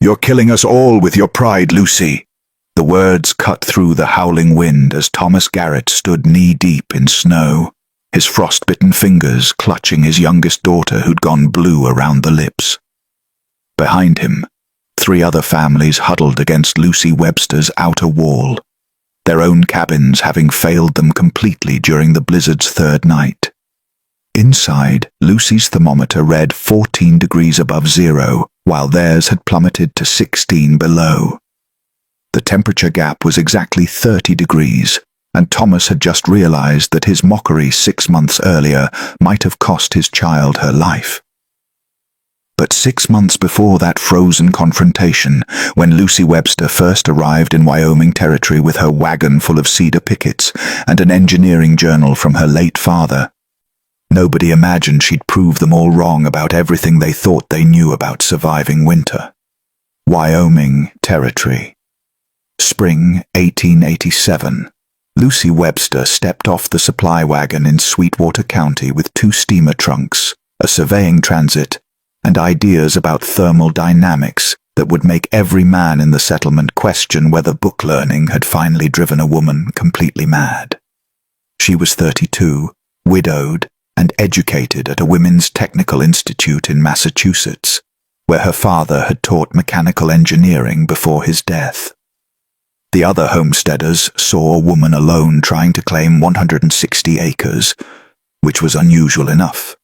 You're killing us all with your pride, Lucy." The words cut through the howling wind as Thomas Garrett stood knee-deep in snow, his frostbitten fingers clutching his youngest daughter who'd gone blue around the lips. Behind him, 3 other families huddled against Lucy Webster's outer wall, their own cabins having failed them completely during the blizzard's 3rd night. Inside, Lucy's thermometer read 14 degrees above zero, while theirs had plummeted to 16 below. The temperature gap was exactly 30 degrees, and Thomas had just realized that his mockery 6 months earlier might have cost his child her life. But 6 months before that frozen confrontation, when Lucy Webster first arrived in Wyoming territory with her wagon full of cedar pickets and an engineering journal from her late father, nobody imagined she'd prove them all wrong about everything they thought they knew about surviving winter. Wyoming territory. Spring 1887. Lucy Webster stepped off the supply wagon in Sweetwater County with 2 steamer trunks, a surveying transit, and ideas about thermal dynamics that would make every man in the settlement question whether book learning had finally driven a woman completely mad. She was 32, widowed, and educated at a women's technical institute in Massachusetts, where her father had taught mechanical engineering before his death. The other homesteaders saw a woman alone trying to claim 160 acres, which was unusual enough.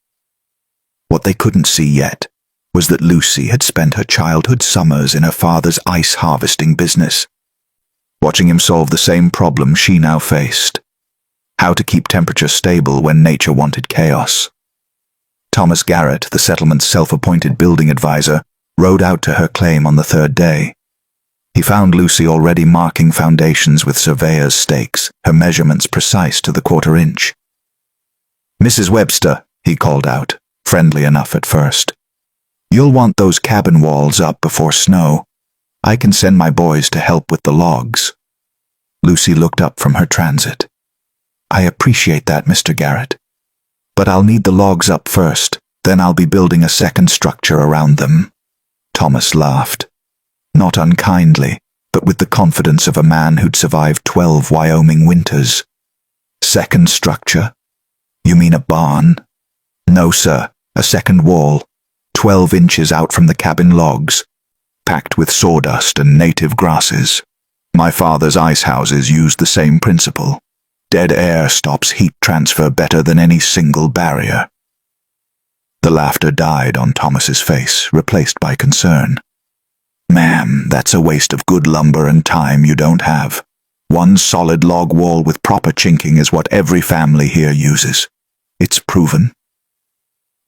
What they couldn't see yet was that Lucy had spent her childhood summers in her father's ice harvesting business, watching him solve the same problem she now faced: how to keep temperature stable when nature wanted chaos. Thomas Garrett, the settlement's self-appointed building advisor, rode out to her claim on the 3rd day. He found Lucy already marking foundations with surveyor's stakes, her measurements precise to the 1/4 inch. "Mrs. Webster," he called out, friendly enough at first, "you'll want those cabin walls up before snow. I can send my boys to help with the logs." Lucy looked up from her transit. "I appreciate that, Mr. Garrett. But I'll need the logs up first, then I'll be building a second structure around them." Thomas laughed. Not unkindly, but with the confidence of a man who'd survived 12 Wyoming winters. "Second structure? You mean a barn?" "No, sir, a second wall, 12 inches out from the cabin logs, packed with sawdust and native grasses. My father's ice houses used the same principle. Dead air stops heat transfer better than any single barrier." The laughter died on Thomas's face, replaced by concern. "Ma'am, that's a waste of good lumber and time you don't have. One solid log wall with proper chinking is what every family here uses. It's proven."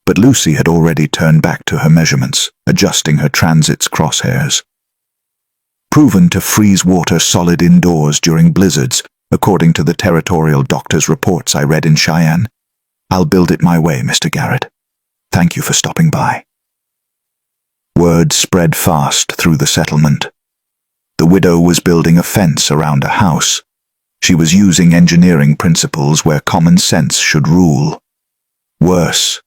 But Lucy had already turned back to her measurements, adjusting her transit's crosshairs. "Proven to freeze water solid indoors during blizzards, according to the territorial doctor's reports I read in Cheyenne. I'll build it my way, Mr. Garrett. Thank you for stopping by." Word spread fast through the settlement. The widow was building a fence around a house. She was using engineering principles where common sense should rule. Worse,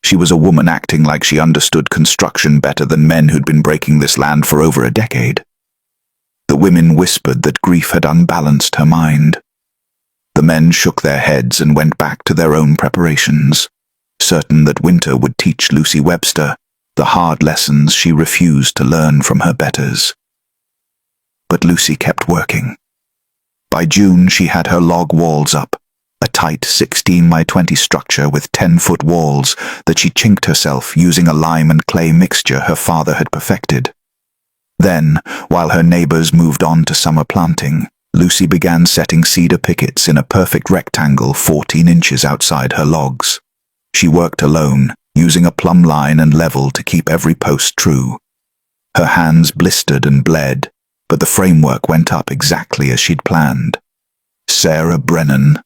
she was a woman acting like she understood construction better than men who'd been breaking this land for over a decade. The women whispered that grief had unbalanced her mind. The men shook their heads and went back to their own preparations, certain that winter would teach Lucy Webster the hard lessons she refused to learn from her betters. But Lucy kept working. By June, she had her log walls up, a tight 16 by 20 structure with 10-foot walls that she chinked herself using a lime and clay mixture her father had perfected. Then, while her neighbors moved on to summer planting, Lucy began setting cedar pickets in a perfect rectangle 14 inches outside her logs. She worked alone, using a plumb line and level to keep every post true. Her hands blistered and bled, but the framework went up exactly as she'd planned. Sarah Brennan,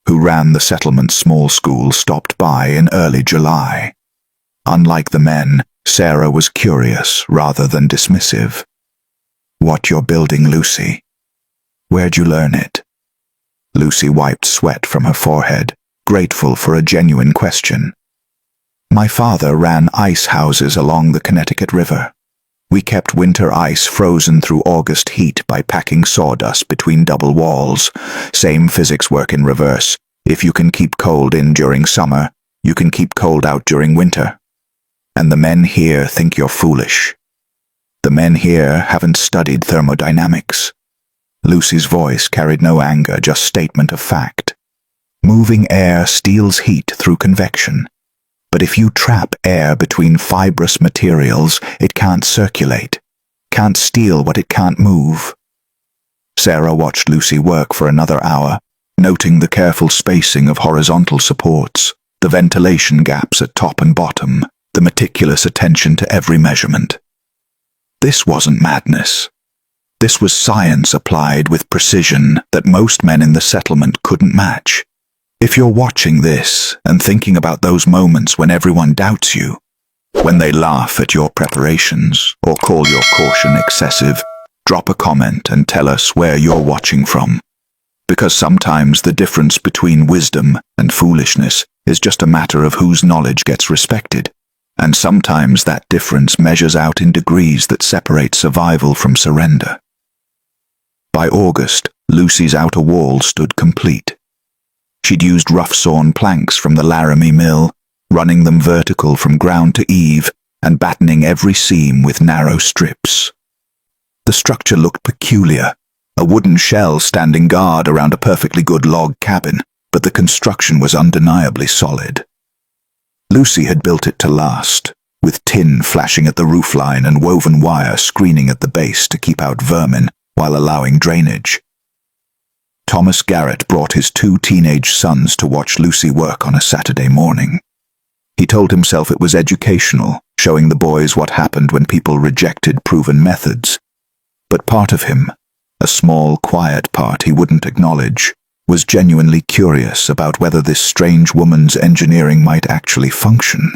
who ran the settlement small school, stopped by in early July. Unlike the men, Sarah was curious rather than dismissive. "What you're building, Lucy? Where'd you learn it?" Lucy wiped sweat from her forehead, grateful for a genuine question. "My father ran ice houses along the Connecticut River. We kept winter ice frozen through August heat by packing sawdust between double walls. Same physics work in reverse. If you can keep cold in during summer, you can keep cold out during winter. And the men here think you're foolish. The men here haven't studied thermodynamics. Lucy's voice carried no anger, just statement of fact. Moving air steals heat through convection. But if you trap air between fibrous materials, it can't circulate, can't steal what it can't move. Sarah watched Lucy work for another hour, noting the careful spacing of horizontal supports, the ventilation gaps at top and bottom, the meticulous attention to every measurement. This wasn't madness. This was science applied with precision that most men in the settlement couldn't match. If you're watching this and thinking about those moments when everyone doubts you, when they laugh at your preparations or call your caution excessive, drop a comment and tell us where you're watching from. Because sometimes the difference between wisdom and foolishness is just a matter of whose knowledge gets respected, and sometimes that difference measures out in degrees that separate survival from surrender. By August, Lucy's outer wall stood complete. She'd used rough-sawn planks from the Laramie mill, running them vertical from ground to eave, and battening every seam with narrow strips. The structure looked peculiar, a wooden shell standing guard around a perfectly good log cabin, but the construction was undeniably solid. Lucy had built it to last, with tin flashing at the roofline and woven wire screening at the base to keep out vermin while allowing drainage. Thomas Garrett brought his 2 teenage sons to watch Lucy work on a Saturday morning. He told himself it was educational, showing the boys what happened when people rejected proven methods. But part of him, a small, quiet part he wouldn't acknowledge, was genuinely curious about whether this strange woman's engineering might actually function.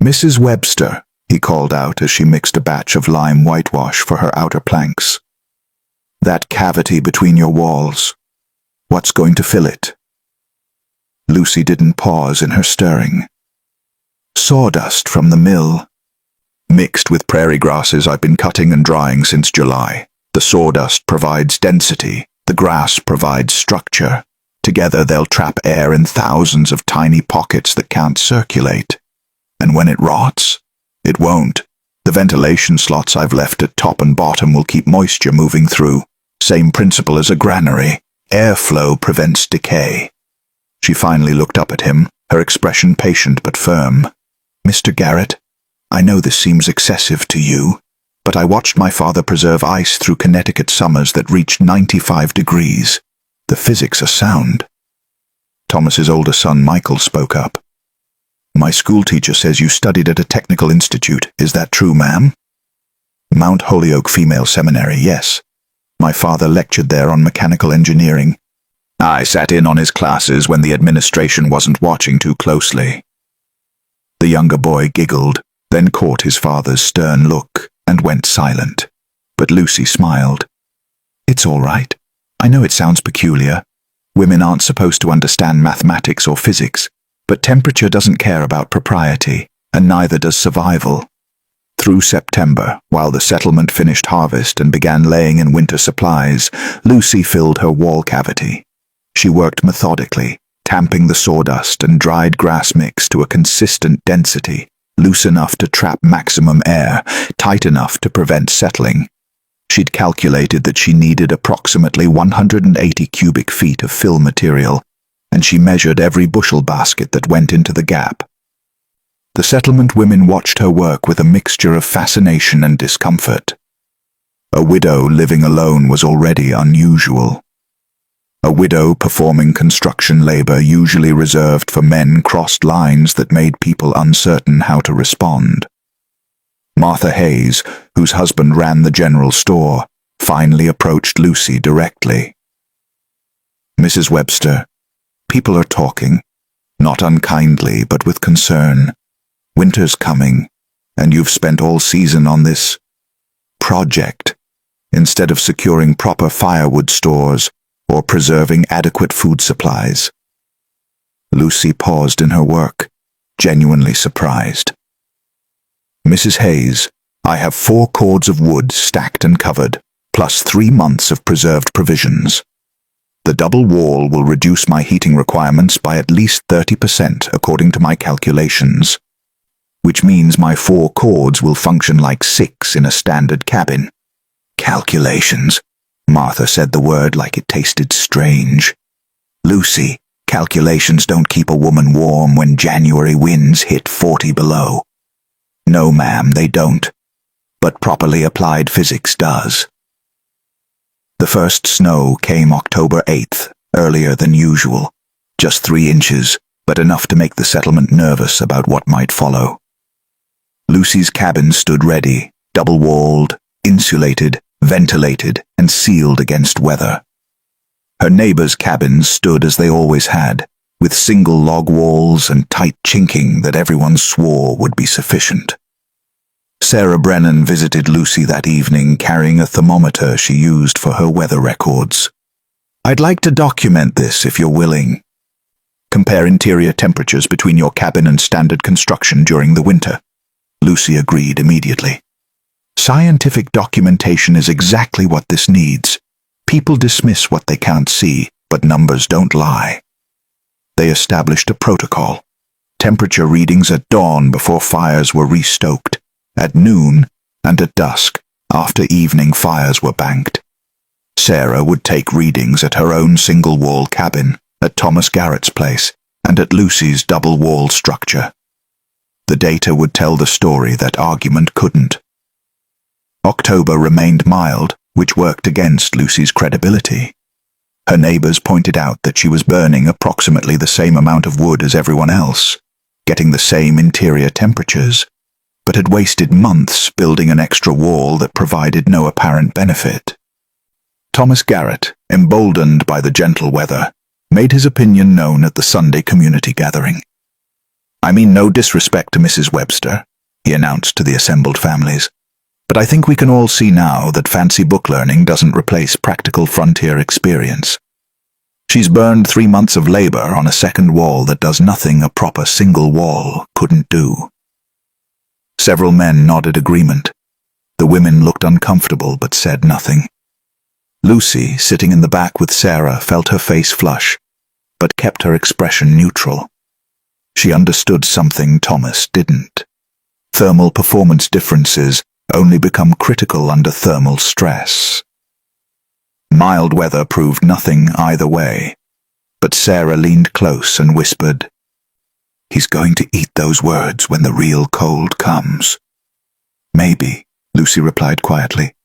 "Mrs. Webster," he called out as she mixed a batch of lime whitewash for her outer planks. "That cavity between your walls, what's going to fill it?" Lucy didn't pause in her stirring. "Sawdust from the mill, mixed with prairie grasses I've been cutting and drying since July. The sawdust provides density, the grass provides structure. Together they'll trap air in thousands of tiny pockets that can't circulate. And when it rots, it won't. The ventilation slots I've left at top and bottom will keep moisture moving through. Same principle as a granary. Airflow prevents decay." She finally looked up at him, her expression patient but firm. "Mr. Garrett, I know this seems excessive to you, but I watched my father preserve ice through Connecticut summers that reached 95 degrees. The physics are sound." Thomas's older son, Michael, spoke up. "My schoolteacher says you studied at a technical institute. Is that true, ma'am?" "Mount Holyoke Female Seminary, yes. My father lectured there on mechanical engineering. I sat in on his classes when the administration wasn't watching too closely." The younger boy giggled, then caught his father's stern look and went silent. But Lucy smiled. "It's all right. I know it sounds peculiar. Women aren't supposed to understand mathematics or physics, but temperature doesn't care about propriety, and neither does survival." Through September, while the settlement finished harvest and began laying in winter supplies, Lucy filled her wall cavity. She worked methodically, tamping the sawdust and dried grass mix to a consistent density, loose enough to trap maximum air, tight enough to prevent settling. She'd calculated that she needed approximately 180 cubic feet of fill material, and she measured every bushel basket that went into the gap. The settlement women watched her work with a mixture of fascination and discomfort. A widow living alone was already unusual. A widow performing construction labor usually reserved for men crossed lines that made people uncertain how to respond. Martha Hayes, whose husband ran the general store, finally approached Lucy directly. "Mrs. Webster, people are talking, not unkindly but with concern. Winter's coming, and you've spent all season on this project, instead of securing proper firewood stores or preserving adequate food supplies." Lucy paused in her work, genuinely surprised. "Mrs. Hayes, I have 4 cords of wood stacked and covered, plus 3 months of preserved provisions. The double wall will reduce my heating requirements by at least 30% according to my calculations, which means my 4 cords will function like 6 in a standard cabin. Calculations. Martha said the word like it tasted strange. Lucy, calculations don't keep a woman warm when January winds hit 40 below. No, ma'am, they don't. But properly applied physics does. The first snow came October 8th, earlier than usual. Just 3 inches, but enough to make the settlement nervous about what might follow. Lucy's cabin stood ready, double-walled, insulated, ventilated, and sealed against weather. Her neighbors' cabins stood as they always had, with single log walls and tight chinking that everyone swore would be sufficient. Sarah Brennan visited Lucy that evening carrying a thermometer she used for her weather records. "I'd like to document this if you're willing. Compare interior temperatures between your cabin and standard construction during the winter." Lucy agreed immediately. Scientific documentation is exactly what this needs. People dismiss what they can't see, but numbers don't lie. They established a protocol. Temperature readings at dawn before fires were restoked, at noon, and at dusk, after evening fires were banked. Sarah would take readings at her own single-wall cabin, at Thomas Garrett's place, and at Lucy's double-wall structure. The data would tell the story that argument couldn't. October remained mild, which worked against Lucy's credibility. Her neighbors pointed out that she was burning approximately the same amount of wood as everyone else, getting the same interior temperatures, but had wasted months building an extra wall that provided no apparent benefit. Thomas Garrett, emboldened by the gentle weather, made his opinion known at the Sunday community gathering. "I mean no disrespect to Mrs. Webster," he announced to the assembled families, "but I think we can all see now that fancy book learning doesn't replace practical frontier experience. She's burned 3 months of labor on a second wall that does nothing a proper single wall couldn't do." Several men nodded agreement. The women looked uncomfortable but said nothing. Lucy, sitting in the back with Sarah, felt her face flush, but kept her expression neutral. She understood something Thomas didn't. Thermal performance differences only become critical under thermal stress. Mild weather proved nothing either way, but Sarah leaned close and whispered, "He's going to eat those words when the real cold comes." "Maybe," Lucy replied quietly.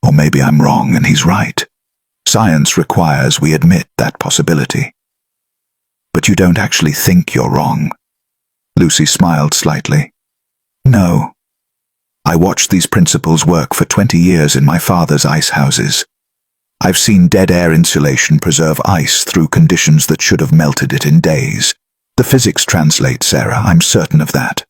"Or maybe I'm wrong and he's right. Science requires we admit that possibility." "But you don't actually think you're wrong." Lucy smiled slightly. "No. I watched these principles work for 20 years in my father's ice houses. I've seen dead air insulation preserve ice through conditions that should have melted it in days. The physics translate, Sarah, I'm certain of that."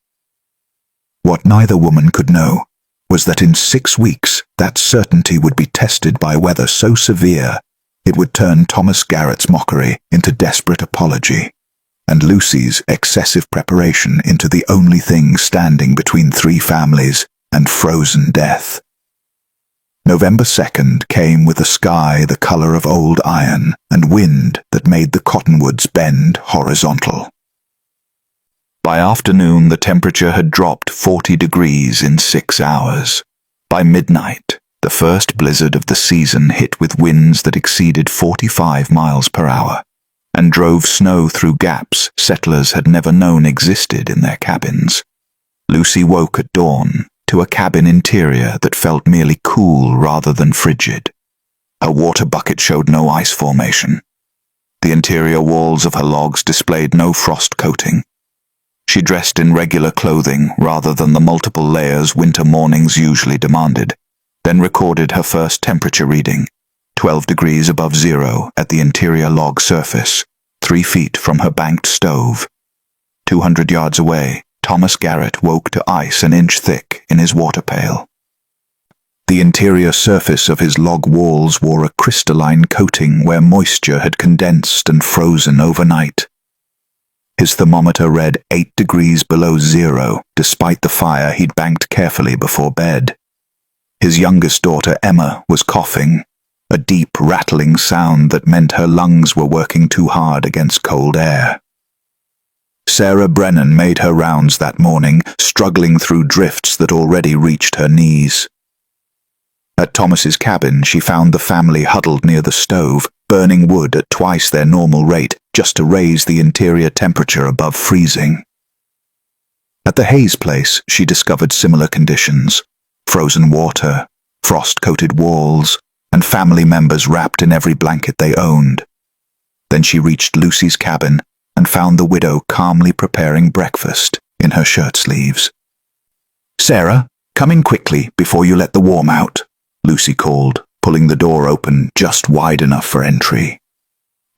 What neither woman could know was that in 6 weeks that certainty would be tested by weather so severe it would turn Thomas Garrett's mockery into desperate apology, and Lucy's excessive preparation into the only thing standing between 3 families and frozen death. November 2nd came with a sky the color of old iron and wind that made the cottonwoods bend horizontal. By afternoon, the temperature had dropped 40 degrees in 6 hours. By midnight, the first blizzard of the season hit with winds that exceeded 45 miles per hour and drove snow through gaps settlers had never known existed in their cabins. Lucy woke at dawn to a cabin interior that felt merely cool rather than frigid. Her water bucket showed no ice formation. The interior walls of her logs displayed no frost coating. She dressed in regular clothing rather than the multiple layers winter mornings usually demanded, then recorded her first temperature reading, 12 degrees above zero at the interior log surface, 3 feet from her banked stove. 200 yards away, Thomas Garrett woke to ice an inch thick in his water pail. The interior surface of his log walls wore a crystalline coating where moisture had condensed and frozen overnight. His thermometer read 8 degrees below zero, despite the fire he'd banked carefully before bed. His youngest daughter, Emma, was coughing, a deep, rattling sound that meant her lungs were working too hard against cold air. Sarah Brennan made her rounds that morning, struggling through drifts that already reached her knees. At Thomas's cabin, she found the family huddled near the stove, burning wood at twice their normal rate, just to raise the interior temperature above freezing. At the Hayes place, she discovered similar conditions: frozen water, frost-coated walls, and family members wrapped in every blanket they owned. Then she reached Lucy's cabin and found the widow calmly preparing breakfast in her shirt sleeves. "Sarah, come in quickly before you let the warm out," Lucy called, pulling the door open just wide enough for entry.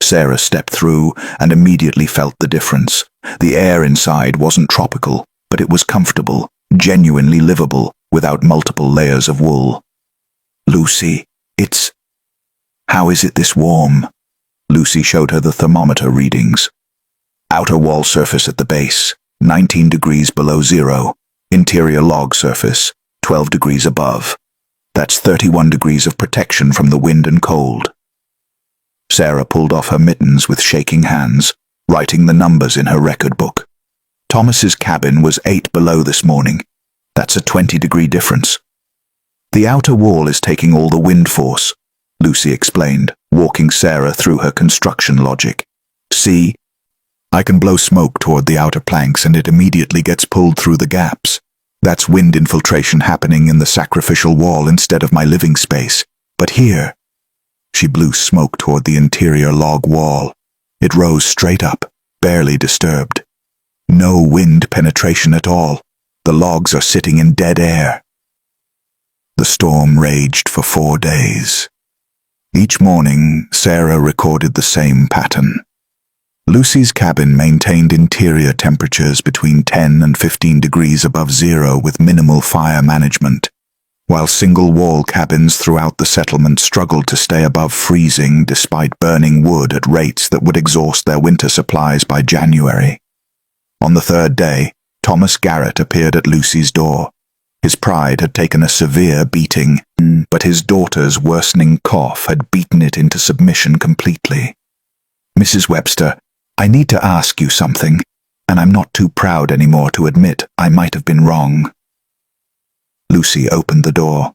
Sarah stepped through and immediately felt the difference. The air inside wasn't tropical, but it was comfortable, genuinely livable, without multiple layers of wool. "Lucy, how is it this warm?" Lucy showed her the thermometer readings. Outer wall surface at the base, 19 degrees below zero. Interior log surface, 12 degrees above. That's 31 degrees of protection from the wind and cold. Sarah pulled off her mittens with shaking hands, writing the numbers in her record book. Thomas's cabin was 8 below this morning. That's a 20-degree difference. "The outer wall is taking all the wind force," Lucy explained, walking Sarah through her construction logic. "See? I can blow smoke toward the outer planks and it immediately gets pulled through the gaps. That's wind infiltration happening in the sacrificial wall instead of my living space. But here," she blew smoke toward the interior log wall. It rose straight up, barely disturbed. No wind penetration at all. The logs are sitting in dead air. The storm raged for 4 days. Each morning, Sarah recorded the same pattern. Lucy's cabin maintained interior temperatures between 10 and 15 degrees above zero with minimal fire management, while single-wall cabins throughout the settlement struggled to stay above freezing despite burning wood at rates that would exhaust their winter supplies by January. On the 3rd day, Thomas Garrett appeared at Lucy's door. His pride had taken a severe beating, but his daughter's worsening cough had beaten it into submission completely. "Mrs. Webster, I need to ask you something, and I'm not too proud anymore to admit I might have been wrong." Lucy opened the door.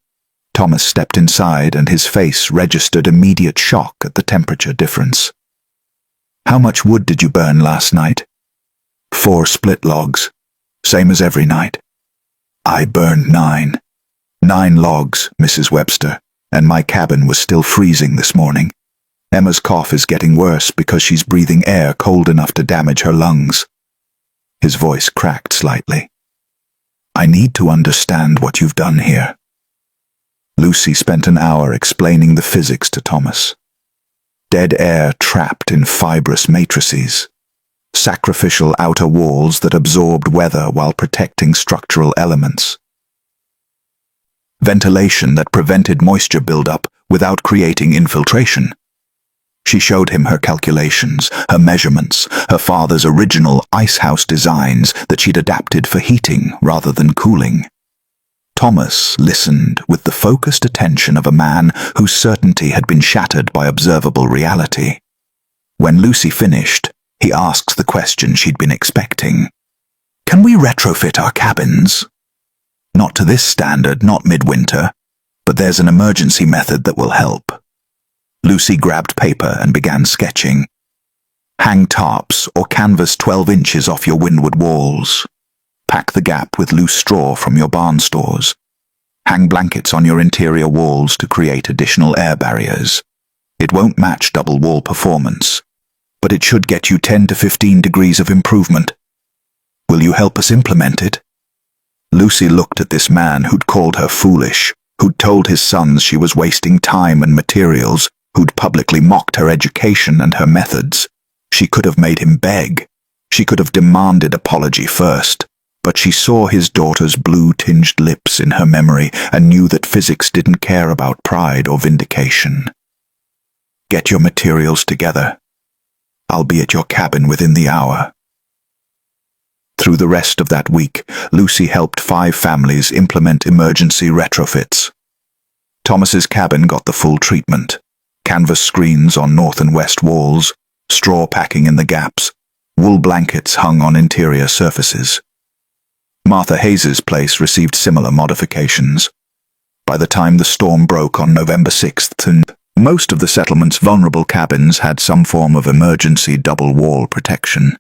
Thomas stepped inside and his face registered immediate shock at the temperature difference. "How much wood did you burn last night?" 4 split logs, same as every night." "I burned 9. 9 logs, Mrs. Webster, and my cabin was still freezing this morning. Emma's cough is getting worse because she's breathing air cold enough to damage her lungs." His voice cracked slightly. "I need to understand what you've done here." Lucy spent an hour explaining the physics to Thomas. Dead air trapped in fibrous matrices. Sacrificial outer walls that absorbed weather while protecting structural elements. Ventilation that prevented moisture buildup without creating infiltration. She showed him her calculations, her measurements, her father's original icehouse designs that she'd adapted for heating rather than cooling. Thomas listened with the focused attention of a man whose certainty had been shattered by observable reality. When Lucy finished, he asked the question she'd been expecting. "Can we retrofit our cabins?" "Not to this standard, not midwinter, but there's an emergency method that will help." Lucy grabbed paper and began sketching. "Hang tarps or canvas 12 inches off your windward walls. Pack the gap with loose straw from your barn stores. Hang blankets on your interior walls to create additional air barriers. It won't match double wall performance, but it should get you 10 to 15 degrees of improvement. Will you help us implement it?" Lucy looked at this man who'd called her foolish, who'd told his sons she was wasting time and materials, who'd publicly mocked her education and her methods. She could have made him beg. She could have demanded apology first, but she saw his daughter's blue-tinged lips in her memory and knew that physics didn't care about pride or vindication. "Get your materials together. I'll be at your cabin within the hour." Through the rest of that week, Lucy helped 5 families implement emergency retrofits. Thomas's cabin got the full treatment. Canvas screens on north and west walls, straw packing in the gaps, wool blankets hung on interior surfaces. Martha Hayes's place received similar modifications. By the time the storm broke on November 6th, most of the settlement's vulnerable cabins had some form of emergency double-wall protection.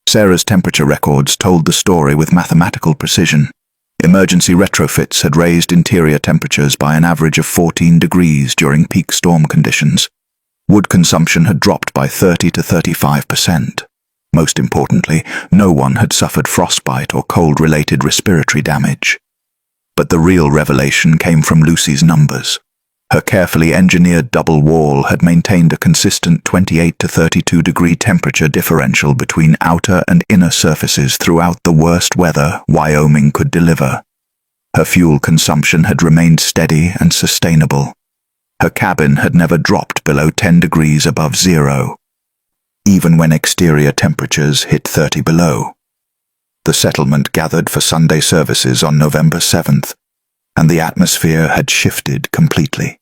Sarah's temperature records told the story with mathematical precision. Emergency retrofits had raised interior temperatures by an average of 14 degrees during peak storm conditions. Wood consumption had dropped by 30 to 35%. Most importantly, no one had suffered frostbite or cold-related respiratory damage. But the real revelation came from Lucy's numbers. Her carefully engineered double wall had maintained a consistent 28 to 32 degree temperature differential between outer and inner surfaces throughout the worst weather Wyoming could deliver. Her fuel consumption had remained steady and sustainable. Her cabin had never dropped below 10 degrees above zero, even when exterior temperatures hit 30 below. The settlement gathered for Sunday services on November 7th, and the atmosphere had shifted completely.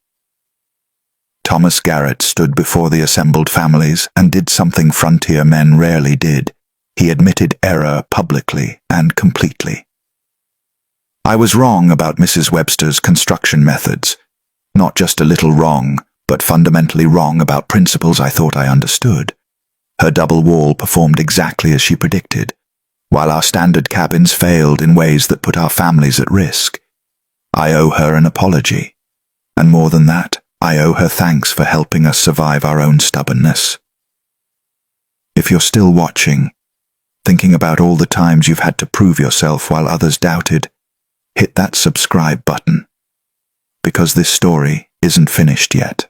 Thomas Garrett stood before the assembled families and did something frontier men rarely did. He admitted error publicly and completely. I was wrong about Mrs. Webster's construction methods. Not just a little wrong, but fundamentally wrong about principles I thought I understood. Her double wall performed exactly as she predicted, while our standard cabins failed in ways that put our families at risk. I owe her an apology, and more than that, I owe her thanks for helping us survive our own stubbornness. If you're still watching, thinking about all the times you've had to prove yourself while others doubted, hit that subscribe button, because this story isn't finished yet.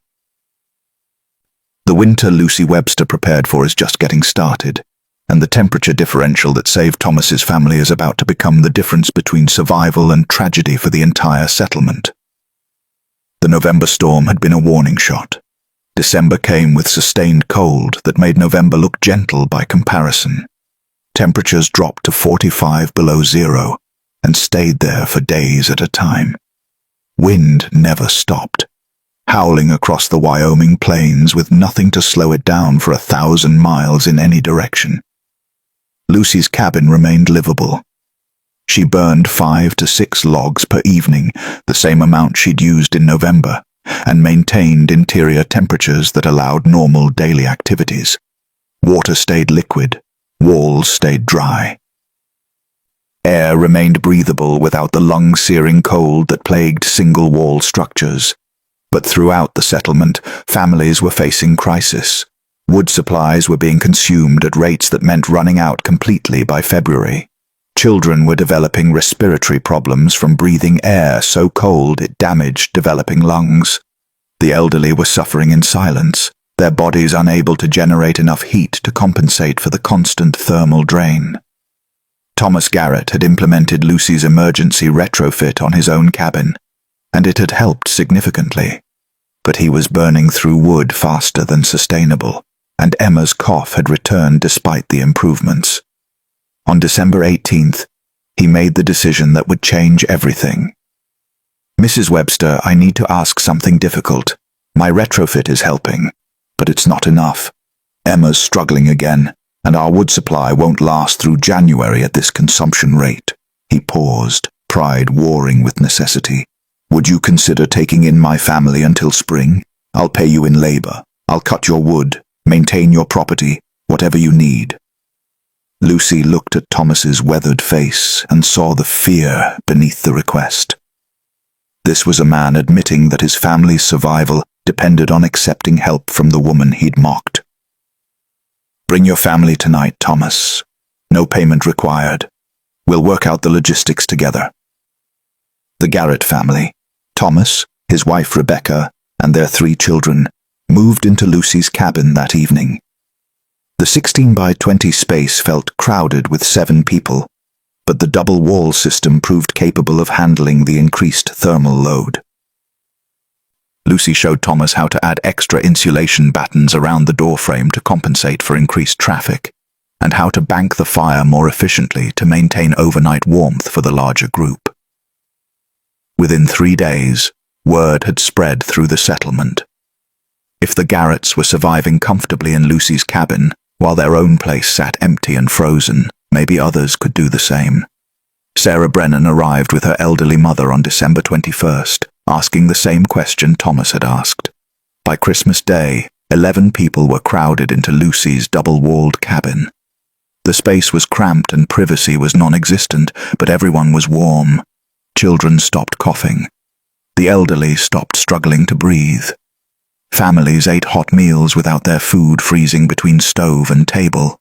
The winter Lucy Webster prepared for is just getting started, and the temperature differential that saved Thomas's family is about to become the difference between survival and tragedy for the entire settlement. The November storm had been a warning shot. December came with sustained cold that made November look gentle by comparison. Temperatures dropped to 45 below zero and stayed there for days at a time. Wind never stopped, howling across the Wyoming plains with nothing to slow it down for 1,000 miles in any direction. Lucy's cabin remained livable. She burned 5 to 6 logs per evening, the same amount she'd used in November, and maintained interior temperatures that allowed normal daily activities. Water stayed liquid, walls stayed dry. Air remained breathable without the lung-searing cold that plagued single-wall structures. But throughout the settlement, families were facing crisis. Wood supplies were being consumed at rates that meant running out completely by February. Children were developing respiratory problems from breathing air so cold it damaged developing lungs. The elderly were suffering in silence, their bodies unable to generate enough heat to compensate for the constant thermal drain. Thomas Garrett had implemented Lucy's emergency retrofit on his own cabin, and it had helped significantly. But he was burning through wood faster than sustainable, and Emma's cough had returned despite the improvements. On December 18th, he made the decision that would change everything. Mrs. Webster, I need to ask something difficult. My retrofit is helping, but it's not enough. Emma's struggling again, and our wood supply won't last through January at this consumption rate. He paused, pride warring with necessity. Would you consider taking in my family until spring? I'll pay you in labor. I'll cut your wood, maintain your property, whatever you need. Lucy looked at Thomas's weathered face and saw the fear beneath the request. This was a man admitting that his family's survival depended on accepting help from the woman he'd mocked. Bring your family tonight, Thomas. No payment required. We'll work out the logistics together. The Garrett family, Thomas, his wife Rebecca, and their 3 children, moved into Lucy's cabin that evening. The 16 by 20 space felt crowded with 7 people, but the double wall system proved capable of handling the increased thermal load. Lucy showed Thomas how to add extra insulation battens around the doorframe to compensate for increased traffic. and how to bank the fire more efficiently to maintain overnight warmth for the larger group. Within 3 days, word had spread through the settlement. If the Garretts were surviving comfortably in Lucy's cabin, while their own place sat empty and frozen, maybe others could do the same. Sarah Brennan arrived with her elderly mother on December 21st, asking the same question Thomas had asked. By Christmas Day, 11 people were crowded into Lucy's double-walled cabin. The space was cramped and privacy was non-existent, but everyone was warm. Children stopped coughing. The elderly stopped struggling to breathe. Families ate hot meals without their food freezing between stove and table.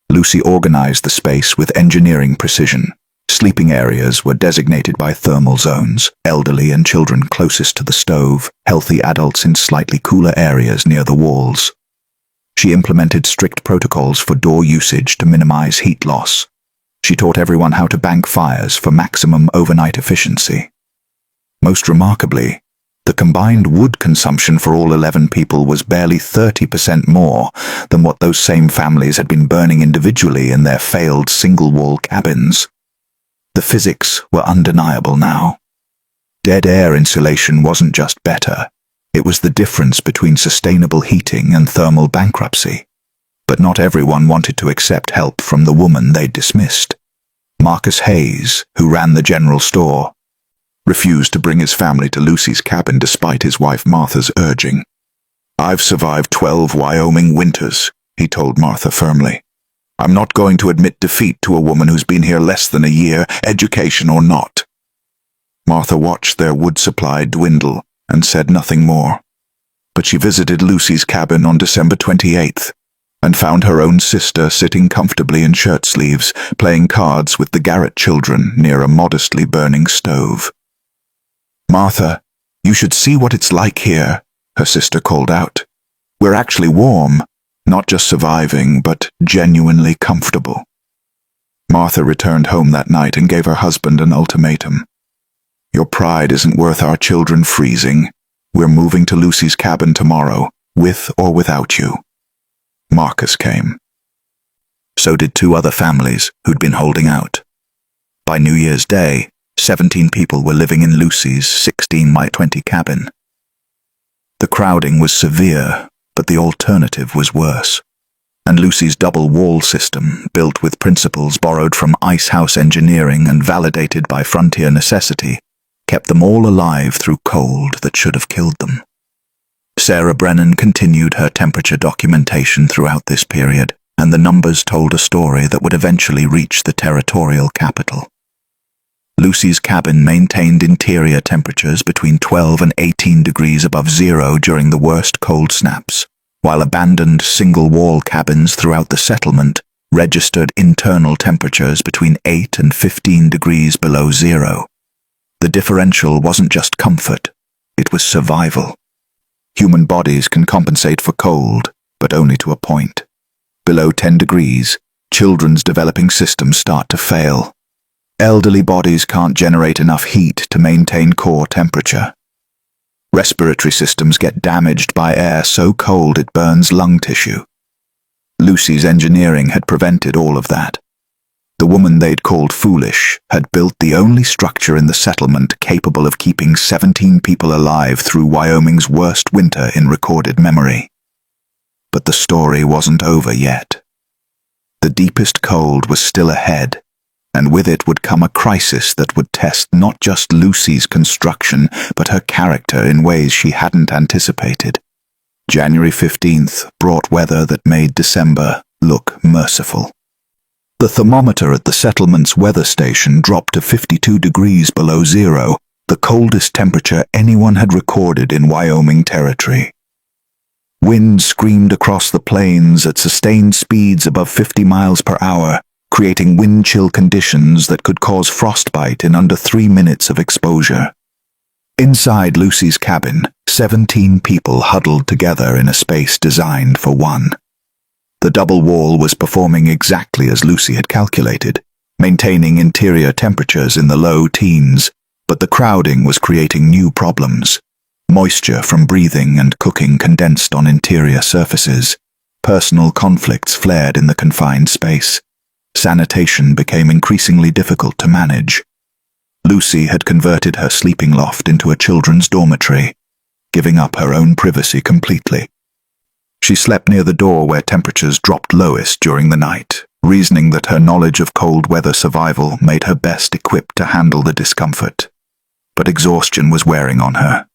Lucy organized the space with engineering precision. Sleeping areas were designated by thermal zones, elderly and children closest to the stove, healthy adults in slightly cooler areas near the walls. She implemented strict protocols for door usage to minimize heat loss. She taught everyone how to bank fires for maximum overnight efficiency. Most remarkably, the combined wood consumption for all 11 people was barely 30% more than what those same families had been burning individually in their failed single-wall cabins. The physics were undeniable now. Dead air insulation wasn't just better, it was the difference between sustainable heating and thermal bankruptcy. But not everyone wanted to accept help from the woman they'd dismissed. Marcus Hayes, who ran the general store, refused to bring his family to Lucy's cabin despite his wife Martha's urging. "I've survived 12 Wyoming winters," he told Martha firmly. "I'm not going to admit defeat to a woman who's been here less than a year, education or not." Martha watched their wood supply dwindle and said nothing more. But she visited Lucy's cabin on December 28th and found her own sister sitting comfortably in shirt sleeves, playing cards with the Garrett children near a modestly burning stove. "Martha, you should see what it's like here," her sister called out. "We're actually warm, not just surviving, but genuinely comfortable." Martha returned home that night and gave her husband an ultimatum. "Your pride isn't worth our children freezing. We're moving to Lucy's cabin tomorrow, with or without you." Marcus came. So did 2 other families who'd been holding out. By New Year's Day, 17 people were living in Lucy's 16 by 20 cabin. The crowding was severe, but the alternative was worse. And Lucy's double-wall system, built with principles borrowed from icehouse engineering and validated by frontier necessity, kept them all alive through cold that should have killed them. Sarah Brennan continued her temperature documentation throughout this period, and the numbers told a story that would eventually reach the territorial capital. Lucy's cabin maintained interior temperatures between 12 and 18 degrees above zero during the worst cold snaps, while abandoned single-wall cabins throughout the settlement registered internal temperatures between 8 and 15 degrees below zero. The differential wasn't just comfort, it was survival. Human bodies can compensate for cold, but only to a point. Below 10 degrees, children's developing systems start to fail. Elderly bodies can't generate enough heat to maintain core temperature. Respiratory systems get damaged by air so cold it burns lung tissue. Lucy's engineering had prevented all of that. The woman they'd called foolish had built the only structure in the settlement capable of keeping 17 people alive through Wyoming's worst winter in recorded memory. But the story wasn't over yet. The deepest cold was still ahead, and with it would come a crisis that would test not just Lucy's construction, but her character in ways she hadn't anticipated. January 15th brought weather that made December look merciful. The thermometer at the settlement's weather station dropped to 52 degrees below zero, the coldest temperature anyone had recorded in Wyoming territory. Wind screamed across the plains at sustained speeds above 50 miles per hour, creating wind-chill conditions that could cause frostbite in under 3 minutes of exposure. Inside Lucy's cabin, 17 people huddled together in a space designed for one. The double wall was performing exactly as Lucy had calculated, maintaining interior temperatures in the low teens, but the crowding was creating new problems. Moisture from breathing and cooking condensed on interior surfaces, Personal conflicts flared in the confined space. Sanitation became increasingly difficult to manage. Lucy had converted her sleeping loft into a children's dormitory, giving up her own privacy completely. She slept near the door where temperatures dropped lowest during the night, reasoning that her knowledge of cold weather survival made her best equipped to handle the discomfort. But exhaustion was wearing on her.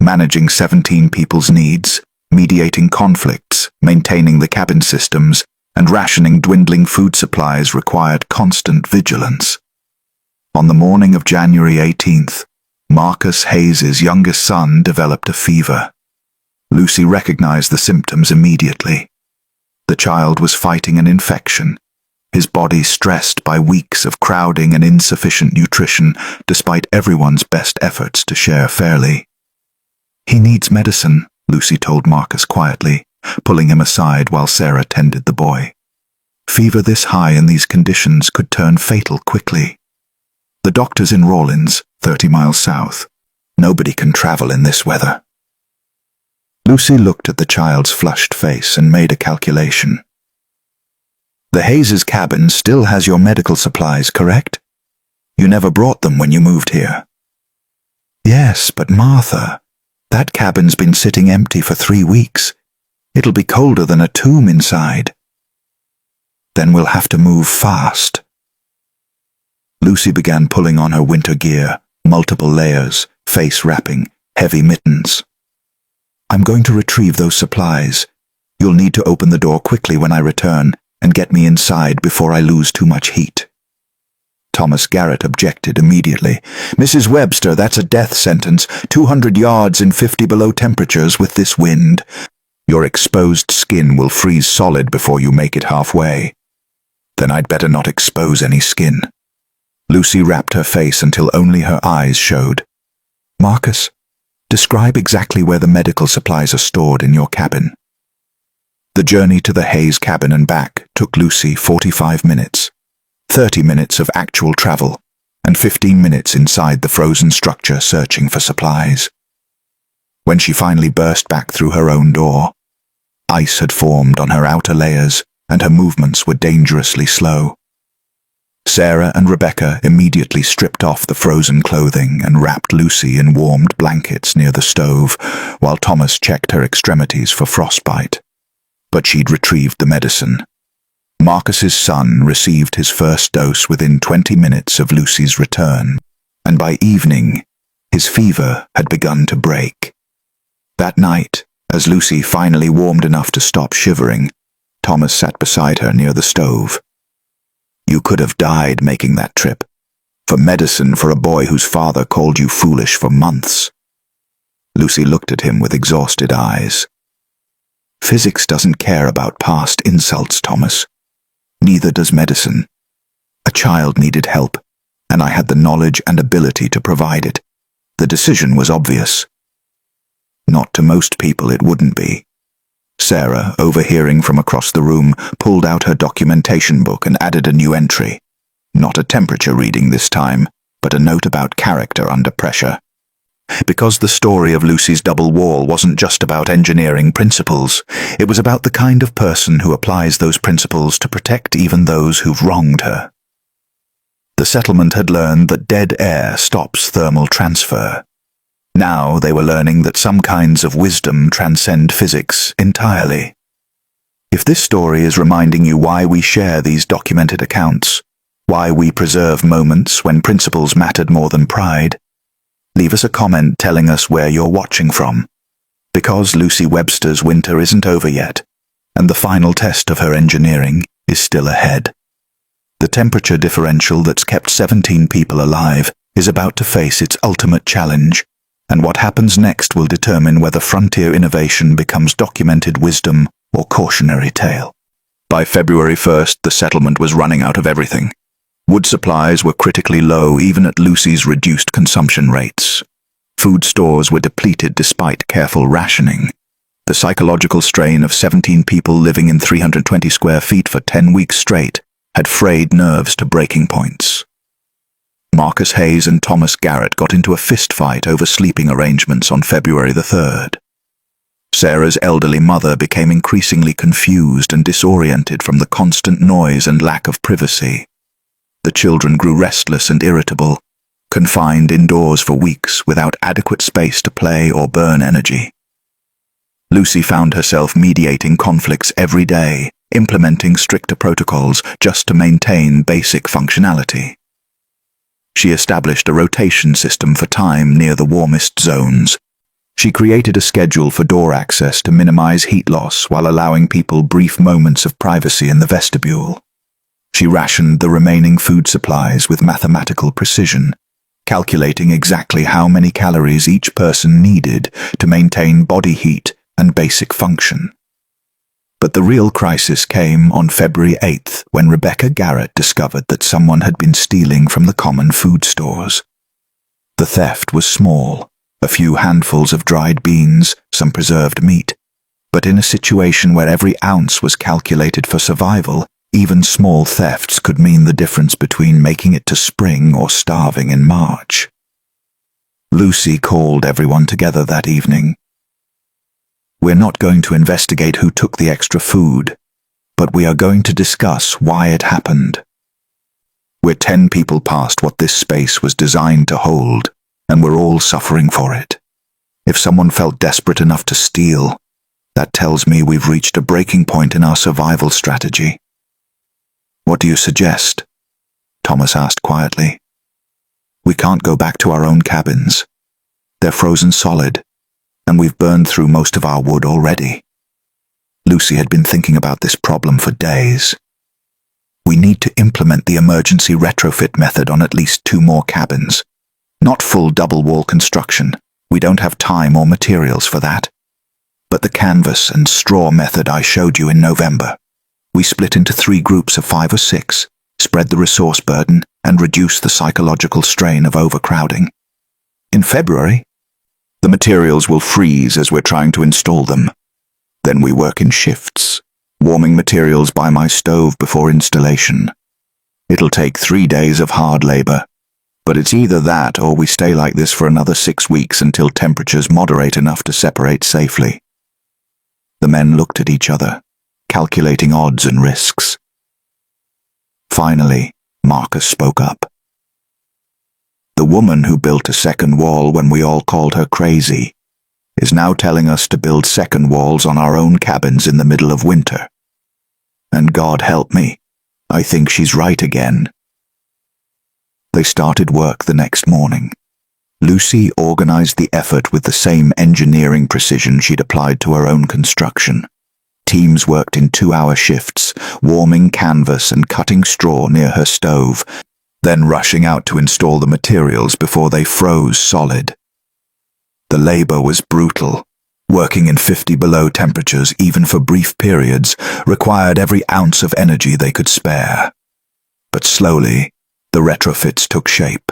Managing 17 people's needs, mediating conflicts, maintaining the cabin systems, and rationing dwindling food supplies required constant vigilance. On the morning of January 18th, Marcus Hayes's youngest son developed a fever. Lucy recognized the symptoms immediately. The child was fighting an infection, his body stressed by weeks of crowding and insufficient nutrition, despite everyone's best efforts to share fairly. "He needs medicine," Lucy told Marcus quietly, pulling him aside while Sarah tended the boy. Fever this high in these conditions could turn fatal quickly. "The doctor's in Rawlins, 30 miles south. Nobody can travel in this weather." Lucy looked at the child's flushed face and made a calculation. "The Hayes' cabin still has your medical supplies, correct? You never brought them when you moved here." "Yes, but Martha, that cabin's been sitting empty for 3 weeks. It'll be colder than a tomb inside." "Then we'll have to move fast." Lucy began pulling on her winter gear, multiple layers, face wrapping, heavy mittens. "I'm going to retrieve those supplies. You'll need to open the door quickly when I return and get me inside before I lose too much heat." Thomas Garrett objected immediately. "Mrs. Webster, that's a death sentence. 200 yards in 50 below temperatures with this wind. Your exposed skin will freeze solid before you make it halfway." "Then I'd better not expose any skin." Lucy wrapped her face until only her eyes showed. "Marcus, describe exactly where the medical supplies are stored in your cabin." The journey to the Hayes cabin and back took Lucy 45 minutes, 30 minutes of actual travel, and 15 minutes inside the frozen structure searching for supplies. When she finally burst back through her own door, ice had formed on her outer layers, and her movements were dangerously slow. Sarah and Rebecca immediately stripped off the frozen clothing and wrapped Lucy in warmed blankets near the stove, while Thomas checked her extremities for frostbite. But she'd retrieved the medicine. Marcus's son received his first dose within 20 minutes of Lucy's return, and by evening, his fever had begun to break. That night, as Lucy finally warmed enough to stop shivering, Thomas sat beside her near the stove. "You could have died making that trip. For medicine for a boy whose father called you foolish for months." Lucy looked at him with exhausted eyes. "Physics doesn't care about past insults, Thomas. Neither does medicine. A child needed help, and I had the knowledge and ability to provide it. The decision was obvious." "Not to most people it wouldn't be." Sarah, overhearing from across the room, pulled out her documentation book and added a new entry. Not a temperature reading this time, but a note about character under pressure. Because the story of Lucy's double wall wasn't just about engineering principles, it was about the kind of person who applies those principles to protect even those who've wronged her. The settlement had learned that dead air stops thermal transfer. Now they were learning that some kinds of wisdom transcend physics entirely. If this story is reminding you why we share these documented accounts, why we preserve moments when principles mattered more than pride, leave us a comment telling us where you're watching from. Because Lucy Webster's winter isn't over yet, and the final test of her engineering is still ahead. The temperature differential that's kept 17 people alive is about to face its ultimate challenge, and what happens next will determine whether frontier innovation becomes documented wisdom or cautionary tale. By February 1st, the settlement was running out of everything. Wood supplies were critically low even at Lucy's reduced consumption rates. Food stores were depleted despite careful rationing. The psychological strain of 17 people living in 320 square feet for 10 weeks straight had frayed nerves to breaking points. Marcus Hayes and Thomas Garrett got into a fistfight over sleeping arrangements on February the 3rd. Sarah's elderly mother became increasingly confused and disoriented from the constant noise and lack of privacy. The children grew restless and irritable, confined indoors for weeks without adequate space to play or burn energy. Lucy found herself mediating conflicts every day, implementing stricter protocols just to maintain basic functionality. She established a rotation system for time near the warmest zones. She created a schedule for door access to minimize heat loss while allowing people brief moments of privacy in the vestibule. She rationed the remaining food supplies with mathematical precision, calculating exactly how many calories each person needed to maintain body heat and basic function. But the real crisis came on February 8th when Rebecca Garrett discovered that someone had been stealing from the common food stores. The theft was small, a few handfuls of dried beans, some preserved meat, but in a situation where every ounce was calculated for survival, even small thefts could mean the difference between making it to spring or starving in March. Lucy called everyone together that evening. "We're not going to investigate who took the extra food, but we are going to discuss why it happened. We're 10 people past what this space was designed to hold, and we're all suffering for it. If someone felt desperate enough to steal, that tells me we've reached a breaking point in our survival strategy." "What do you suggest?" Thomas asked quietly. "We can't go back to our own cabins. They're frozen solid, and we've burned through most of our wood already." Lucy had been thinking about this problem for days. "We need to implement the emergency retrofit method on at least 2 more cabins. Not full double-wall construction. We don't have time or materials for that. But the canvas and straw method I showed you in November. We split into 3 groups of 5 or 6, spread the resource burden, and reduce the psychological strain of overcrowding. In February, the materials will freeze as we're trying to install them. Then we work in shifts, warming materials by my stove before installation. It'll take 3 days of hard labor, but it's either that or we stay like this for another 6 weeks until temperatures moderate enough to separate safely." The men looked at each other, calculating odds and risks. Finally, Marcus spoke up. "The woman who built a second wall when we all called her crazy is now telling us to build second walls on our own cabins in the middle of winter. And God help me, I think she's right again." They started work the next morning. Lucy organized the effort with the same engineering precision she'd applied to her own construction. Teams worked in 2-hour shifts, warming canvas and cutting straw near her stove, then rushing out to install the materials before they froze solid. The labor was brutal. Working in 50 below temperatures, even for brief periods, required every ounce of energy they could spare. But slowly, the retrofits took shape.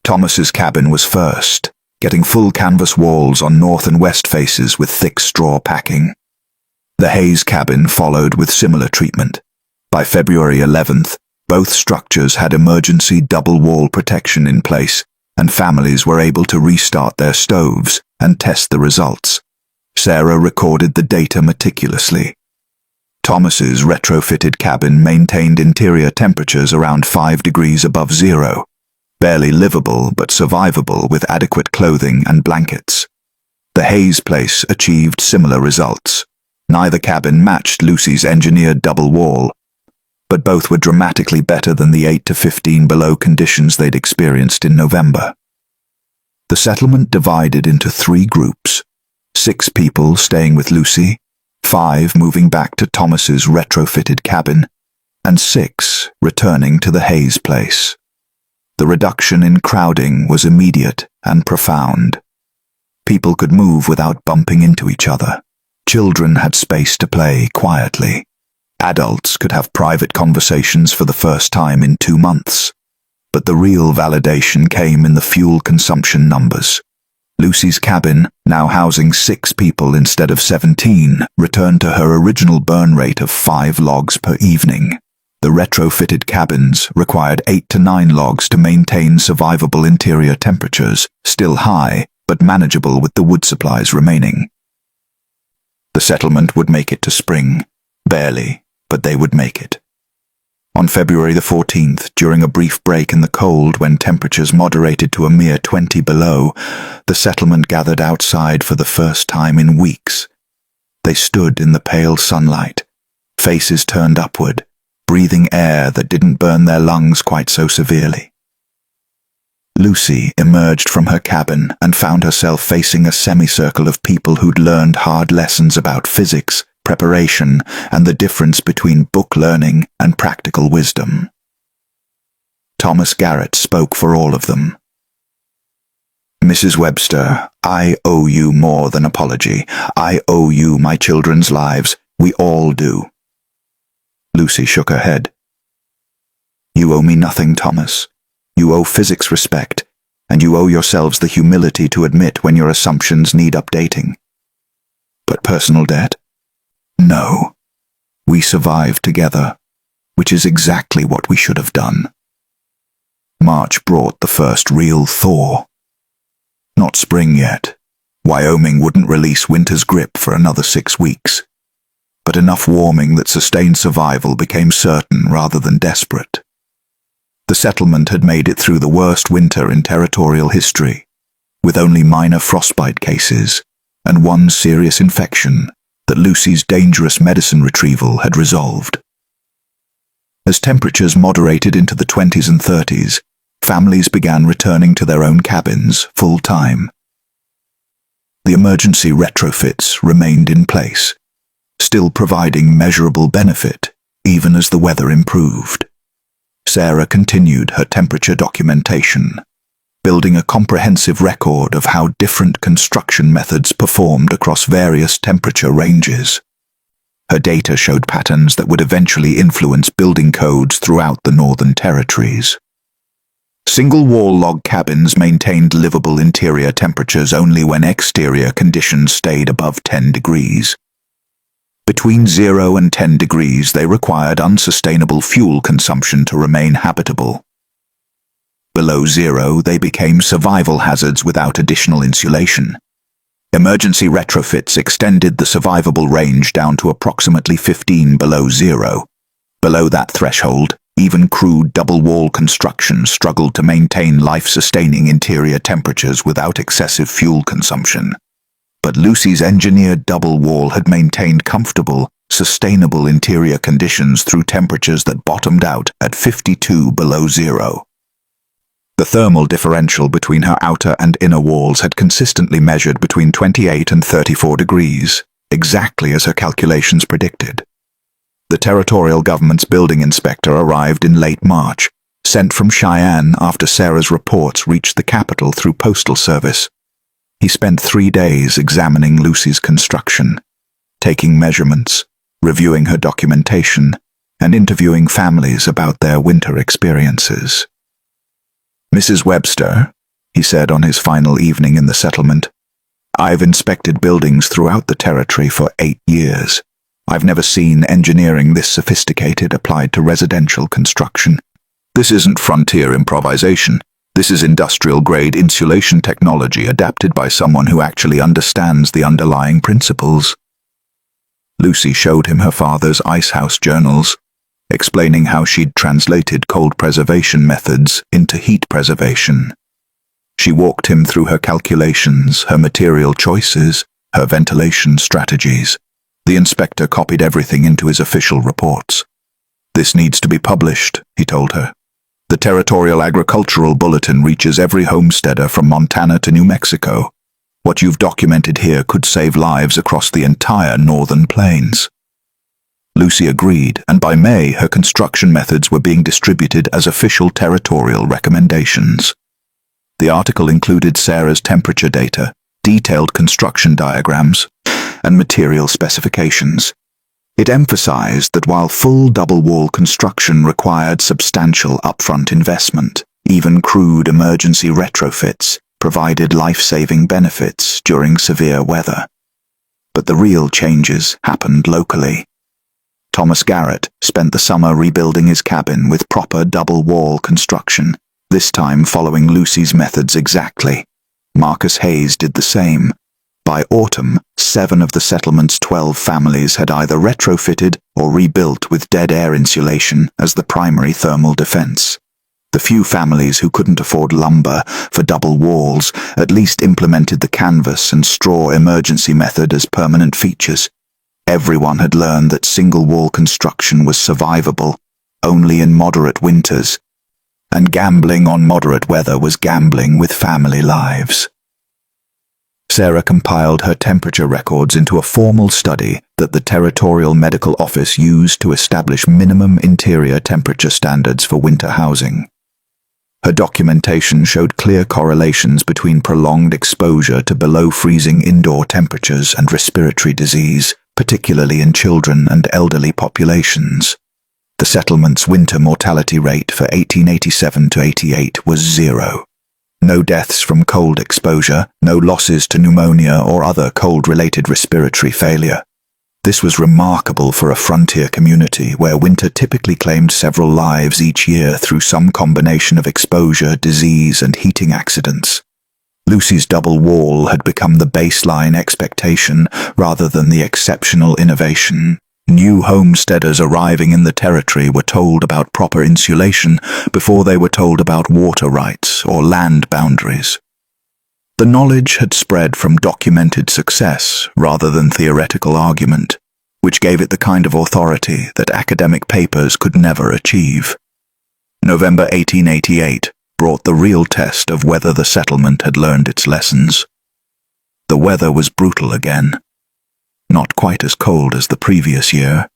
Thomas's cabin was first, getting full canvas walls on north and west faces with thick straw packing. The Hayes cabin followed with similar treatment. By February 11th, both structures had emergency double-wall protection in place, and families were able to restart their stoves and test the results. Sarah recorded the data meticulously. Thomas's retrofitted cabin maintained interior temperatures around 5 degrees above zero, barely livable but survivable with adequate clothing and blankets. The Hayes place achieved similar results. Neither cabin matched Lucy's engineered double wall, but both were dramatically better than the 8 to 15 below conditions they'd experienced in November. The settlement divided into 3 groups, 6 people staying with Lucy, 5 moving back to Thomas's retrofitted cabin, and 6 returning to the Hayes place. The reduction in crowding was immediate and profound. People could move without bumping into each other. Children had space to play quietly. Adults could have private conversations for the first time in 2 months. But the real validation came in the fuel consumption numbers. Lucy's cabin, now housing 6 people instead of 17, returned to her original burn rate of 5 logs per evening. The retrofitted cabins required 8 to 9 logs to maintain survivable interior temperatures, still high, but manageable with the wood supplies remaining. The settlement would make it to spring. Barely, but they would make it. On February the 14th, during a brief break in the cold when temperatures moderated to a mere 20 below, the settlement gathered outside for the first time in weeks. They stood in the pale sunlight, faces turned upward, breathing air that didn't burn their lungs quite so severely. Lucy emerged from her cabin and found herself facing a semicircle of people who'd learned hard lessons about physics, preparation, and the difference between book learning and practical wisdom. Thomas Garrett spoke for all of them. "Mrs. Webster, I owe you more than apology. I owe you my children's lives. We all do." Lucy shook her head. "You owe me nothing, Thomas. You owe physics respect, and you owe yourselves the humility to admit when your assumptions need updating. But personal debt? No. We survived together, which is exactly what we should have done." March brought the first real thaw. Not spring yet. Wyoming wouldn't release winter's grip for another 6 weeks. But enough warming that sustained survival became certain rather than desperate. The settlement had made it through the worst winter in territorial history, with only minor frostbite cases and one serious infection that Lucy's dangerous medicine retrieval had resolved. As temperatures moderated into the 20s and 30s, families began returning to their own cabins full-time. The emergency retrofits remained in place, still providing measurable benefit even as the weather improved. Sarah continued her temperature documentation, building a comprehensive record of how different construction methods performed across various temperature ranges. Her data showed patterns that would eventually influence building codes throughout the Northern Territories. Single-wall log cabins maintained livable interior temperatures only when exterior conditions stayed above 10 degrees. Between 0 and 10 degrees, they required unsustainable fuel consumption to remain habitable. Below 0, they became survival hazards without additional insulation. Emergency retrofits extended the survivable range down to approximately 15 below 0. Below that threshold, even crude double-wall construction struggled to maintain life-sustaining interior temperatures without excessive fuel consumption. But Lucy's engineered double wall had maintained comfortable, sustainable interior conditions through temperatures that bottomed out at 52 below 0. The thermal differential between her outer and inner walls had consistently measured between 28 and 34 degrees, exactly as her calculations predicted. The territorial government's building inspector arrived in late March, sent from Cheyenne after Sarah's reports reached the capital through postal service. He spent 3 days examining Lucy's construction, taking measurements, reviewing her documentation, and interviewing families about their winter experiences. "Mrs. Webster," he said on his final evening in the settlement, "I've inspected buildings throughout the territory for 8 years. I've never seen engineering this sophisticated applied to residential construction. This isn't frontier improvisation. This is industrial-grade insulation technology adapted by someone who actually understands the underlying principles." Lucy showed him her father's icehouse journals, explaining how she'd translated cold preservation methods into heat preservation. She walked him through her calculations, her material choices, her ventilation strategies. The inspector copied everything into his official reports. "This needs to be published," he told her. "The Territorial Agricultural Bulletin reaches every homesteader from Montana to New Mexico. What you've documented here could save lives across the entire northern plains." Lucy agreed, and by May her construction methods were being distributed as official territorial recommendations. The article included Sarah's temperature data, detailed construction diagrams, and material specifications. It emphasized that while full double-wall construction required substantial upfront investment, even crude emergency retrofits provided life-saving benefits during severe weather. But the real changes happened locally. Thomas Garrett spent the summer rebuilding his cabin with proper double-wall construction, this time following Lucy's methods exactly. Marcus Hayes did the same. By autumn, 7 of the settlement's 12 families had either retrofitted or rebuilt with dead air insulation as the primary thermal defense. The few families who couldn't afford lumber for double walls at least implemented the canvas and straw emergency method as permanent features. Everyone had learned that single-wall construction was survivable only in moderate winters, and gambling on moderate weather was gambling with family lives. Sarah compiled her temperature records into a formal study that the Territorial Medical Office used to establish minimum interior temperature standards for winter housing. Her documentation showed clear correlations between prolonged exposure to below-freezing indoor temperatures and respiratory disease, particularly in children and elderly populations. The settlement's winter mortality rate for 1887 to 88 was 0. No deaths from cold exposure, no losses to pneumonia or other cold-related respiratory failure. This was remarkable for a frontier community where winter typically claimed several lives each year through some combination of exposure, disease, and heating accidents. Lucy's double wall had become the baseline expectation rather than the exceptional innovation. New homesteaders arriving in the territory were told about proper insulation before they were told about water rights or land boundaries. The knowledge had spread from documented success rather than theoretical argument, which gave it the kind of authority that academic papers could never achieve. November 1888 brought the real test of whether the settlement had learned its lessons. The weather was brutal again. Not quite as cold as the previous year,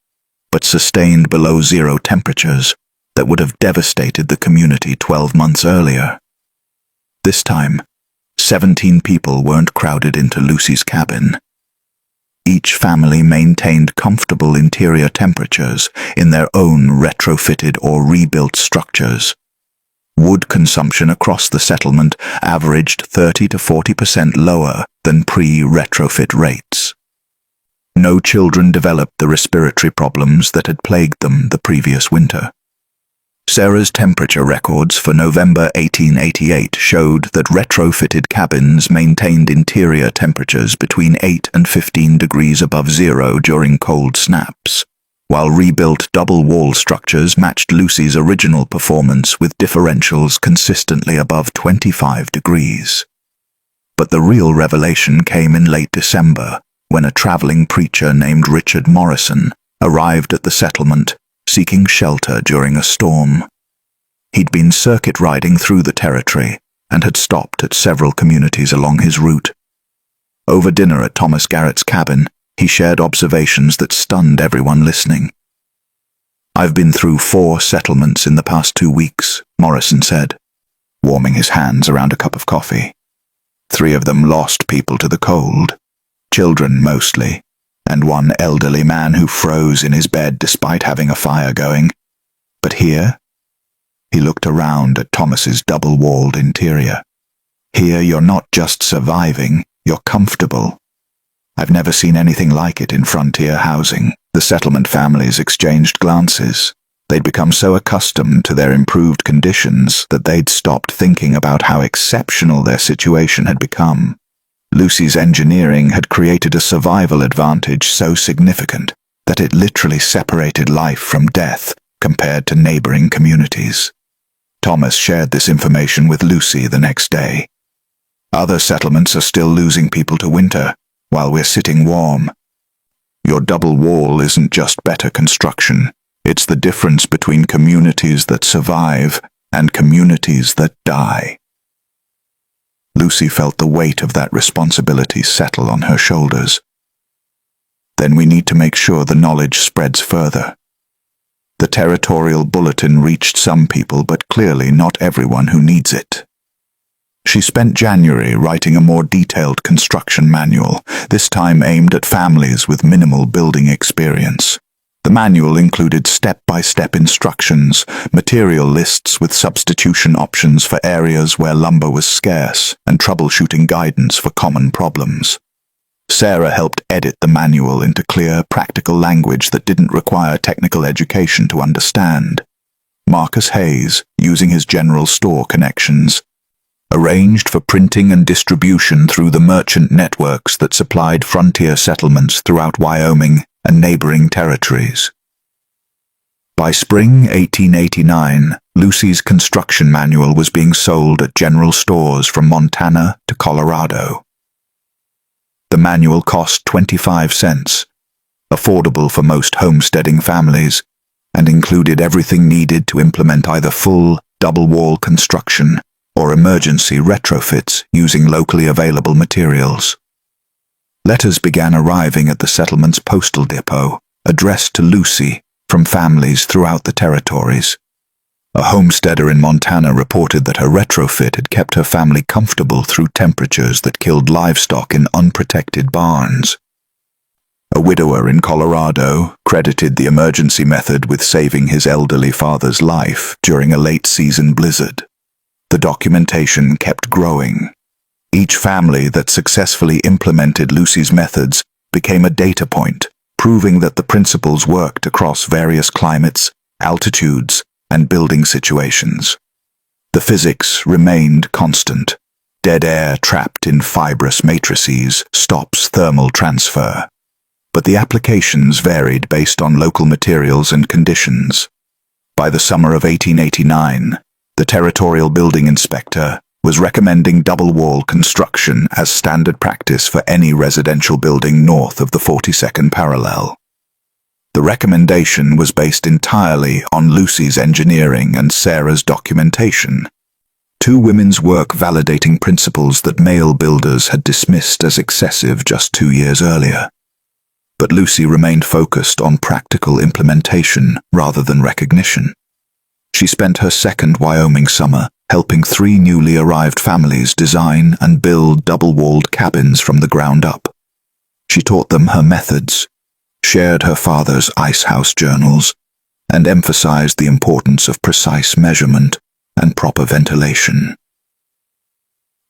but sustained below zero temperatures that would have devastated the community 12 months earlier. This time, 17 people weren't crowded into Lucy's cabin. Each family maintained comfortable interior temperatures in their own retrofitted or rebuilt structures. Wood consumption across the settlement averaged 30 to 40% lower than pre-retrofit rates. No children developed the respiratory problems that had plagued them the previous winter. Sarah's temperature records for November 1888 showed that retrofitted cabins maintained interior temperatures between 8 and 15 degrees above zero during cold snaps, while rebuilt double-wall structures matched Lucy's original performance with differentials consistently above 25 degrees. But the real revelation came in late December, when a traveling preacher named Richard Morrison arrived at the settlement, seeking shelter during a storm. He'd been circuit riding through the territory and had stopped at several communities along his route. Over dinner at Thomas Garrett's cabin, he shared observations that stunned everyone listening. "I've been through 4 settlements in the past 2 weeks," Morrison said, warming his hands around a cup of coffee. 3 of them lost people to the cold. Children mostly, and one elderly man who froze in his bed despite having a fire going. But here, he looked around at Thomas's double-walled interior. "Here you're not just surviving, you're comfortable. I've never seen anything like it in frontier housing." The settlement families exchanged glances. They'd become so accustomed to their improved conditions that they'd stopped thinking about how exceptional their situation had become. Lucy's engineering had created a survival advantage so significant that it literally separated life from death compared to neighboring communities. Thomas shared this information with Lucy the next day. "Other settlements are still losing people to winter, while we're sitting warm. Your double wall isn't just better construction, it's the difference between communities that survive and communities that die." Lucy felt the weight of that responsibility settle on her shoulders. "Then we need to make sure the knowledge spreads further." The territorial bulletin reached some people, but clearly not everyone who needs it. She spent January writing a more detailed construction manual, this time aimed at families with minimal building experience. The manual included step-by-step instructions, material lists with substitution options for areas where lumber was scarce, and troubleshooting guidance for common problems. Sarah helped edit the manual into clear, practical language that didn't require technical education to understand. Marcus Hayes, using his general store connections, arranged for printing and distribution through the merchant networks that supplied frontier settlements throughout Wyoming and neighboring territories. By spring 1889, Lucy's construction manual was being sold at general stores from Montana to Colorado. The manual cost 25 cents, affordable for most homesteading families, and included everything needed to implement either full, double-wall construction or emergency retrofits using locally available materials. Letters began arriving at the settlement's postal depot, addressed to Lucy from families throughout the territories. A homesteader in Montana reported that her retrofit had kept her family comfortable through temperatures that killed livestock in unprotected barns. A widower in Colorado credited the emergency method with saving his elderly father's life during a late-season blizzard. The documentation kept growing. Each family that successfully implemented Lucy's methods became a data point, proving that the principles worked across various climates, altitudes, and building situations. The physics remained constant. Dead air trapped in fibrous matrices stops thermal transfer. But the applications varied based on local materials and conditions. By the summer of 1889, the territorial building inspector was recommending double-wall construction as standard practice for any residential building north of the 42nd parallel. The recommendation was based entirely on Lucy's engineering and Sarah's documentation, two women's work validating principles that male builders had dismissed as excessive just 2 years earlier. But Lucy remained focused on practical implementation rather than recognition. She spent her second Wyoming summer helping 3 newly arrived families design and build double-walled cabins from the ground up. She taught them her methods, shared her father's ice house journals, and emphasized the importance of precise measurement and proper ventilation.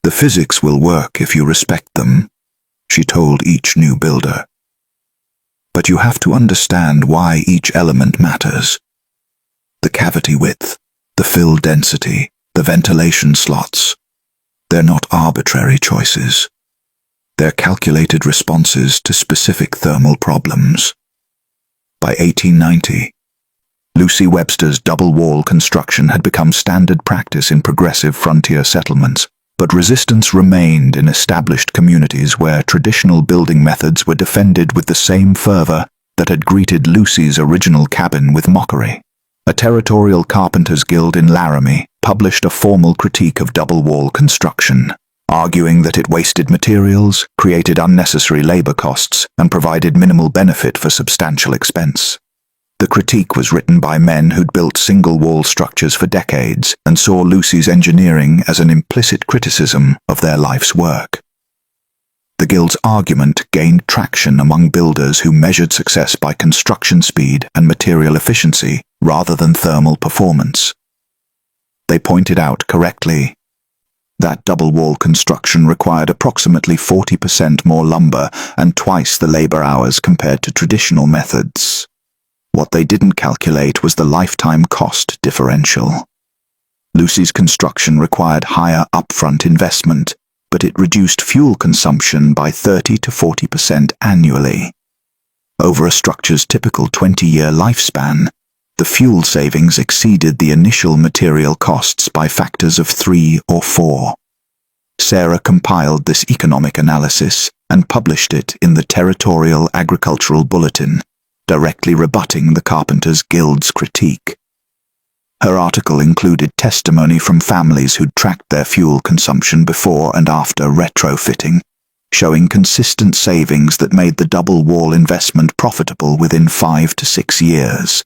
"The physics will work if you respect them," she told each new builder. "But you have to understand why each element matters. The cavity width, the fill density, the ventilation slots. They're not arbitrary choices. They're calculated responses to specific thermal problems." By 1890, Lucy Webster's double-wall construction had become standard practice in progressive frontier settlements, but resistance remained in established communities where traditional building methods were defended with the same fervor that had greeted Lucy's original cabin with mockery. A territorial carpenters' guild in Laramie published a formal critique of double-wall construction, arguing that it wasted materials, created unnecessary labor costs, and provided minimal benefit for substantial expense. The critique was written by men who'd built single-wall structures for decades and saw Lucy's engineering as an implicit criticism of their life's work. The guild's argument gained traction among builders who measured success by construction speed and material efficiency rather than thermal performance. They pointed out correctly that double-wall construction required approximately 40% more lumber and twice the labor hours compared to traditional methods. What they didn't calculate was the lifetime cost differential. Lucy's construction required higher upfront investment, but it reduced fuel consumption by 30 to 40% annually. Over a structure's typical 20-year lifespan, the fuel savings exceeded the initial material costs by factors of 3 or 4. Sarah compiled this economic analysis and published it in the Territorial Agricultural Bulletin, directly rebutting the Carpenters Guild's critique. Her article included testimony from families who'd tracked their fuel consumption before and after retrofitting, showing consistent savings that made the double-wall investment profitable within 5 to 6 years.